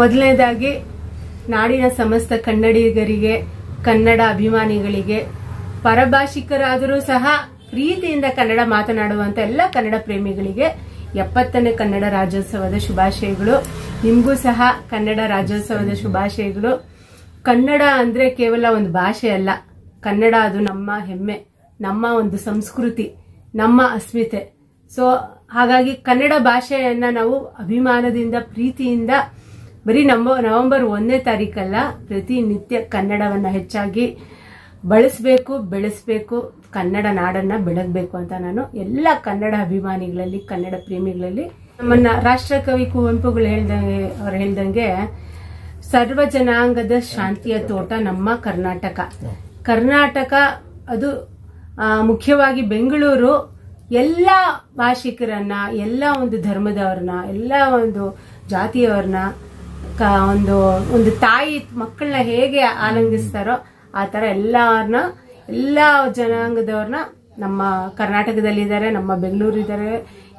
ಮೊದಲನೇದಾಗಿ ನಾಡಿನ ಸಮಸ್ತ ಕನ್ನಡಿಗರಿಗೆ, ಕನ್ನಡ ಅಭಿಮಾನಿಗಳಿಗೆ, ಪರಭಾಷಿಕರಾದರೂ ಸಹ ಪ್ರೀತಿಯಿಂದ ಕನ್ನಡ ಮಾತನಾಡುವಂತ ಎಲ್ಲ ಕನ್ನಡ ಪ್ರೇಮಿಗಳಿಗೆ 70ನೇ ಕನ್ನಡ ರಾಜ್ಯೋತ್ಸವದ ಶುಭಾಶಯಗಳು. ನಿಮಗೂ ಸಹ ಕನ್ನಡ ರಾಜ್ಯೋತ್ಸವದ ಶುಭಾಶಯಗಳು. ಕನ್ನಡ ಅಂದ್ರೆ ಕೇವಲ ಒಂದು ಭಾಷೆ ಅಲ್ಲ, ಕನ್ನಡ ಅದು ನಮ್ಮ ಹೆಮ್ಮೆ, ನಮ್ಮ ಒಂದು ಸಂಸ್ಕೃತಿ, ನಮ್ಮ ಅಸ್ಮಿತೆ. ಸೊ ಹಾಗಾಗಿ ಕನ್ನಡ ಭಾಷೆಯನ್ನ ನಾವು ಅಭಿಮಾನದಿಂದ, ಪ್ರೀತಿಯಿಂದ ಬರೀ ನವೆಂಬರ್ 1ನೇ ತಾರೀಕಲ್ಲ, ಪ್ರತಿನಿತ್ಯ ಕನ್ನಡವನ್ನ ಹೆಚ್ಚಾಗಿ ಬಳಸಬೇಕು, ಬೆಳೆಸಬೇಕು, ಕನ್ನಡ ನಾಡನ್ನ ಬೆಳಗಬೇಕು ಅಂತ ನಾನು ಎಲ್ಲ ಕನ್ನಡ ಅಭಿಮಾನಿಗಳಲ್ಲಿ, ಕನ್ನಡ ಪ್ರೇಮಿಗಳಲ್ಲಿ, ನಮ್ಮನ್ನ ರಾಷ್ಟ್ರಕವಿ ಕುವೆಂಪುಗಳು ಹೇಳ್ದಂಗೆ ಸರ್ವ ಜನಾಂಗದ ಶಾಂತಿಯ ತೋಟ ನಮ್ಮ ಕರ್ನಾಟಕ. ಕರ್ನಾಟಕ ಅದು ಮುಖ್ಯವಾಗಿ ಬೆಂಗಳೂರು ಎಲ್ಲ ಭಾಷಿಕರನ್ನ, ಎಲ್ಲ ಒಂದು ಧರ್ಮದವ್ರನ್ನ, ಎಲ್ಲ ಒಂದು ಜಾತಿಯವರನ್ನ, ಒಂದು ತಾಯಿ ಮಕ್ಕಳನ್ನ ಹೇಗೆ ಆಲಂಗಿಸ್ತಾರೋ ಆ ತರ ಎಲ್ಲ ಜನಾಂಗದವ್ರನ್ನ ನಮ್ಮ ಕರ್ನಾಟಕದಲ್ಲಿದ್ದಾರೆ, ನಮ್ಮ ಬೆಂಗಳೂರಿದ್ದಾರೆ.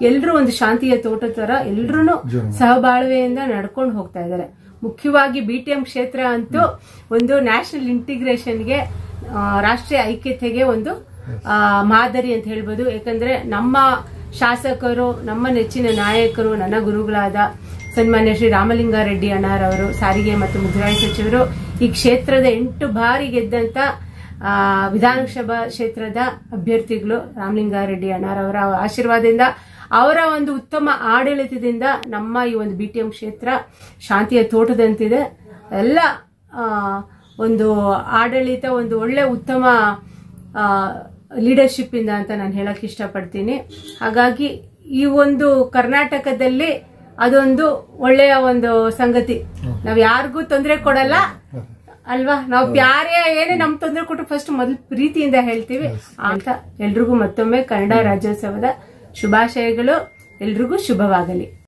ಎಲ್ರು ಒಂದು ಶಾಂತಿಯ ತೋಟ ತರ ಎಲ್ರು ಸಹಬಾಳ್ವೆಯಿಂದ ನಡ್ಕೊಂಡು ಹೋಗ್ತಾ ಇದ್ದಾರೆ. ಮುಖ್ಯವಾಗಿ BTM ಕ್ಷೇತ್ರ ಅಂತೂ ಒಂದು ನ್ಯಾಷನಲ್ ಇಂಟಿಗ್ರೇಷನ್ಗೆ, ರಾಷ್ಟ್ರೀಯ ಐಕ್ಯತೆಗೆ ಒಂದು ಮಾದರಿ ಅಂತ ಹೇಳ್ಬೋದು. ಯಾಕಂದ್ರೆ ನಮ್ಮ ಶಾಸಕರು, ನಮ್ಮ ನೆಚ್ಚಿನ ನಾಯಕರು, ನನ್ನ ಗುರುಗಳಾದ ಸನ್ಮಾನ್ಯ ಶ್ರೀ ರಾಮಲಿಂಗಾರೆಡ್ಡಿ ಅಣ್ಣಾರವರು, ಸಾರಿಗೆ ಮತ್ತು ಮುಜರಾಯಿ ಸಚಿವರು, ಈ ಕ್ಷೇತ್ರದ 8 ಬಾರಿ ಗೆದ್ದಂತ ವಿಧಾನಸಭಾ ಕ್ಷೇತ್ರದ ಅಭ್ಯರ್ಥಿಗಳು ರಾಮಲಿಂಗಾರೆಡ್ಡಿ ಅಣ್ಣಾರವರ ಆಶೀರ್ವಾದದಿಂದ, ಅವರ ಒಂದು ಉತ್ತಮ ಆಡಳಿತದಿಂದ ನಮ್ಮ ಈ ಒಂದು BTM ಕ್ಷೇತ್ರ ಶಾಂತಿಯ ತೋಟದಂತಿದೆ. ಎಲ್ಲ ಒಂದು ಆಡಳಿತ, ಒಂದು ಒಳ್ಳೆ ಉತ್ತಮ ಲೀಡರ್ಶಿಪ್ ಇಂದ ಅಂತ ನಾನು ಹೇಳಕ್ ಇಷ್ಟಪಡ್ತೀನಿ. ಹಾಗಾಗಿ ಈ ಒಂದು ಕರ್ನಾಟಕದಲ್ಲಿ ಅದೊಂದು ಒಳ್ಳೆಯ ಒಂದು ಸಂಗತಿ. ನಾವ್ ಯಾರಿಗೂ ತೊಂದರೆ ಕೊಡಲ್ಲ ಅಲ್ವಾ? ನಾವು ಯಾರೇ ಏನೇ ನಮ್ ತೊಂದರೆ ಕೊಟ್ಟರು ಫಸ್ಟ್ ಮೊದಲು ಪ್ರೀತಿಯಿಂದ ಹೇಳ್ತೀವಿ ಅಂತ. ಎಲ್ರಿಗೂ ಮತ್ತೊಮ್ಮೆ ಕನ್ನಡ ರಾಜ್ಯೋತ್ಸವದ ಶುಭಾಶಯಗಳು. ಎಲ್ರಿಗೂ ಶುಭವಾಗಲಿ.